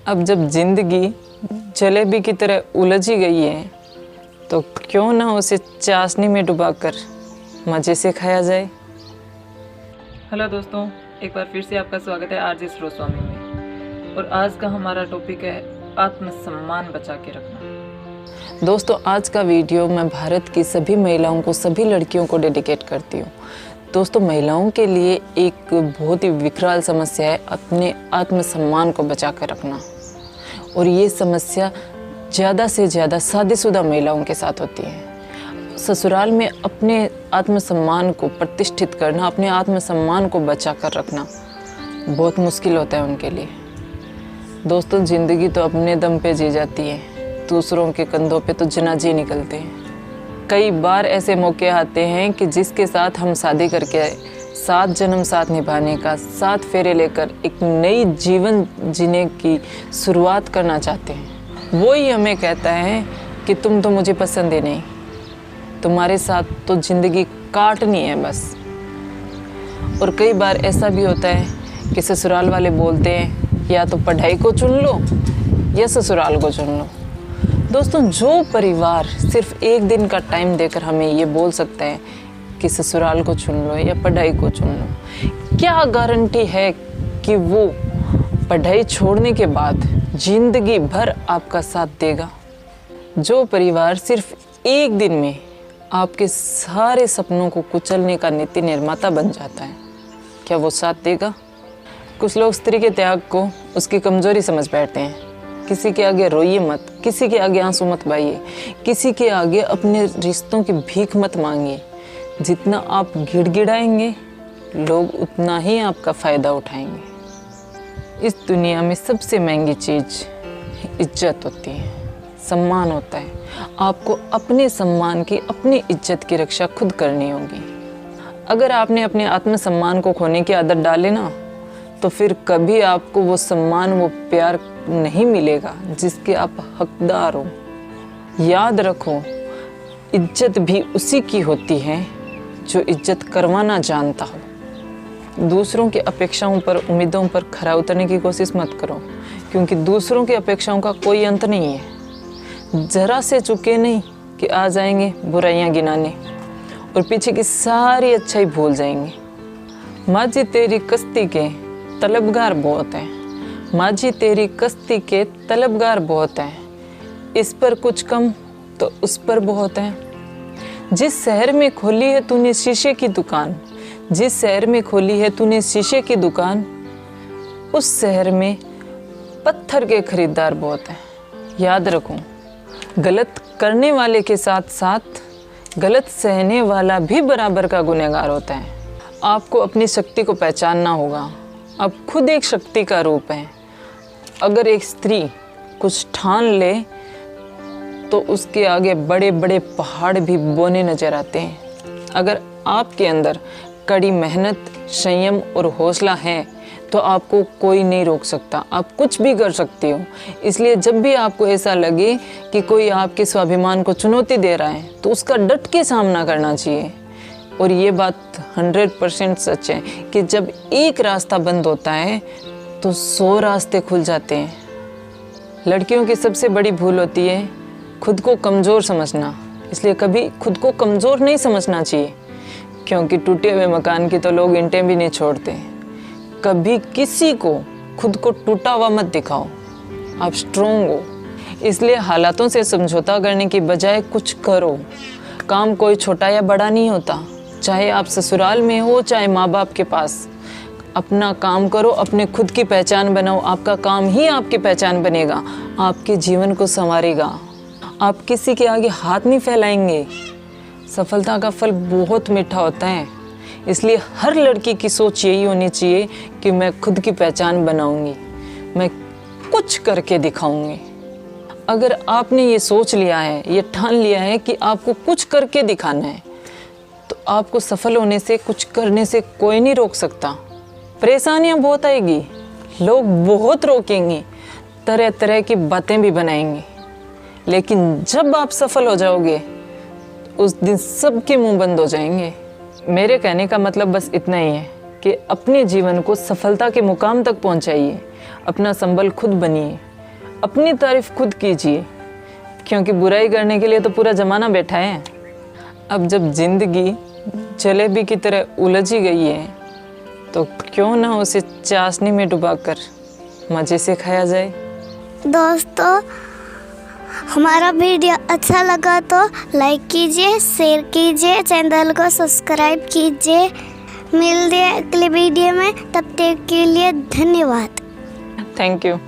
अब जब जिंदगी जलेबी की तरह उलझ ही गई है तो क्यों ना उसे चाशनी में डुबाकर मज़े से खाया जाए। हेलो दोस्तों, एक बार फिर से आपका स्वागत है आरजे सरोस्वामी में। और आज का हमारा टॉपिक है आत्मसम्मान बचा के रखना। दोस्तों, आज का वीडियो मैं भारत की सभी महिलाओं को, सभी लड़कियों को डेडिकेट करती हूँ। दोस्तों, महिलाओं के लिए एक बहुत ही विकराल समस्या है अपने आत्मसम्मान को बचा कर रखना। और ये समस्या ज़्यादा से ज़्यादा शादीशुदा महिलाओं के साथ होती है। ससुराल में अपने आत्मसम्मान को प्रतिष्ठित करना, अपने आत्मसम्मान को बचा कर रखना बहुत मुश्किल होता है उनके लिए। दोस्तों, ज़िंदगी तो अपने दम पे जी जाती है, दूसरों के कंधों पे तो जनाजे निकलते हैं। कई बार ऐसे मौके आते हैं कि जिसके साथ हम शादी करके 7 जन्म साथ निभाने का, 7 फेरे लेकर एक नई जीवन जीने की शुरुआत करना चाहते हैं, वो ही हमें कहता है कि तुम तो मुझे पसंद ही नहीं, तुम्हारे साथ तो ज़िंदगी काटनी है बस। और कई बार ऐसा भी होता है कि ससुराल वाले बोलते हैं या तो पढ़ाई को चुन लो या ससुराल को चुन लो। दोस्तों, जो परिवार सिर्फ एक दिन का टाइम देकर हमें ये बोल सकता है कि ससुराल को चुन लो या पढ़ाई को चुन लो, क्या गारंटी है कि वो पढ़ाई छोड़ने के बाद जिंदगी भर आपका साथ देगा? जो परिवार सिर्फ एक दिन में आपके सारे सपनों को कुचलने का नीति निर्माता बन जाता है, क्या वो साथ देगा? कुछ लोग स्त्री के त्याग को उसकी कमजोरी समझ बैठते हैं। किसी के आगे रोइए मत, किसी के आगे आंसू मत बहाइए, किसी के आगे अपने रिश्तों की भीख मत मांगिए। जितना आप गिड़गिड़ाएंगे, लोग उतना ही आपका फ़ायदा उठाएंगे। इस दुनिया में सबसे महंगी चीज़ इज्जत होती है, सम्मान होता है। आपको अपने सम्मान की, अपनी इज्जत की रक्षा खुद करनी होगी। अगर आपने अपने आत्मसम्मान को खोने की आदत डाले ना, तो फिर कभी आपको वो सम्मान, वो प्यार नहीं मिलेगा जिसके आप हकदार हो। याद रखो, इज्जत भी उसी की होती है जो इज्जत करवाना जानता हो। दूसरों की अपेक्षाओं पर, उम्मीदों पर खरा उतरने की कोशिश मत करो, क्योंकि दूसरों की अपेक्षाओं का कोई अंत नहीं है। ज़रा से चुके नहीं कि आ जाएंगे बुराइयां गिनाने और पीछे की सारी अच्छाई भूल जाएंगे। माझी तेरी कश्ती के तलबगार बहुत हैं, माझी तेरी कश्ती के तलबगार बहुत हैं, इस पर कुछ कम तो उस पर बहुत है। जिस शहर में खोली है तूने शीशे की दुकान, जिस शहर में खोली है तूने शीशे की दुकान, उस शहर में पत्थर के खरीदार बहुत हैं। याद रखो, गलत करने वाले के साथ साथ गलत सहने वाला भी बराबर का गुनहगार होता है। आपको अपनी शक्ति को पहचानना होगा। आप खुद एक शक्ति का रूप हैं। अगर एक स्त्री कुछ ठान ले तो उसके आगे बड़े बड़े पहाड़ भी बौने नजर आते हैं। अगर आपके अंदर कड़ी मेहनत, संयम और हौसला है तो आपको कोई नहीं रोक सकता। आप कुछ भी कर सकती हो। इसलिए जब भी आपको ऐसा लगे कि कोई आपके स्वाभिमान को चुनौती दे रहा है तो उसका डट के सामना करना चाहिए। और ये बात 100% सच है कि जब एक रास्ता बंद होता है तो 100 रास्ते खुल जाते हैं। लड़कियों की सबसे बड़ी भूल होती है खुद को कमज़ोर समझना। इसलिए कभी खुद को कमज़ोर नहीं समझना चाहिए, क्योंकि टूटे हुए मकान की तो लोग ईंटें भी नहीं छोड़ते। कभी किसी को खुद को टूटा हुआ मत दिखाओ, आप स्ट्रोंग हो। इसलिए हालातों से समझौता करने की बजाय कुछ करो। काम कोई छोटा या बड़ा नहीं होता, चाहे आप ससुराल में हो चाहे माँ बाप के पास। अपना काम करो, अपने खुद की पहचान बनाओ। आपका काम ही आपकी पहचान बनेगा, आपके जीवन को संवारेगा। आप किसी के आगे हाथ नहीं फैलाएंगे। सफलता का फल बहुत मीठा होता है। इसलिए हर लड़की की सोच यही होनी चाहिए कि मैं खुद की पहचान बनाऊंगी, मैं कुछ करके दिखाऊंगी। अगर आपने ये सोच लिया है, ये ठान लिया है कि आपको कुछ करके दिखाना है, तो आपको सफल होने से, कुछ करने से कोई नहीं रोक सकता। परेशानियां बहुत आएगी, लोग बहुत रोकेंगे, तरह तरह की बातें भी बनाएंगे, लेकिन जब आप सफल हो जाओगे उस दिन सबके मुंह बंद हो जाएंगे। मेरे कहने का मतलब बस इतना ही है कि अपने जीवन को सफलता के मुकाम तक पहुंचाइए, अपना संबल खुद बनिए, अपनी तारीफ खुद कीजिए, क्योंकि बुराई करने के लिए तो पूरा ज़माना बैठा है। अब जब जिंदगी जलेबी की तरह उलझ ही गई है तो क्यों ना उसे चाशनी में डुबाकर मज़े से खाया जाए। दोस्तों, हमारा वीडियो अच्छा लगा तो लाइक कीजिए, शेयर कीजिए, चैनल को सब्सक्राइब कीजिए। मिलते हैं अगले वीडियो में, तब तक के लिए धन्यवाद। Thank you.